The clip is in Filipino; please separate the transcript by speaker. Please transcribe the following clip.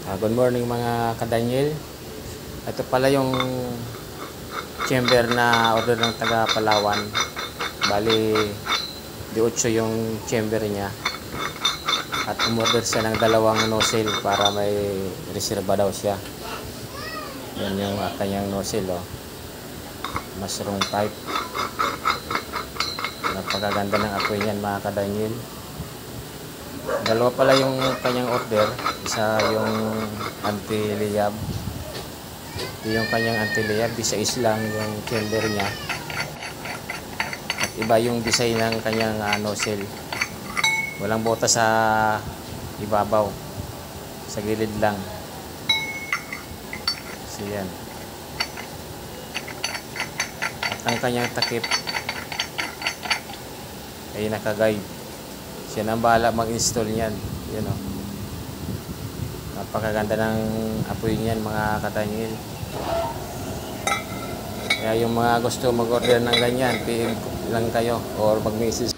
Speaker 1: Good morning mga kadanyel. Ito pala yung chamber na order ng taga Palawan. Bali, di 8 yung chamber niya. At umorder siya ng 2 nozzle para may reserva daw siya. Yan yung kanyang nozzle, oh. Mushroom type. Napakaganda ng apoy niyan mga kadanyel. 2 pala yung kanyang order. Isa yung anti-liyab. Yung kanyang anti-liyab, isa lang yung chamber niya. At iba yung design ng kanyang nozzle. Walang bota sa ibabaw. Sa gilid lang. So yan. At ang kanyang takip ay naka-guide. Siya nang bahala mag-install niyan. Yun, oh. Napakaganda ng apoy niyan mga katangil. Kaya yung mga gusto mag-order ng ganyan, PM lang kayo or mag-message.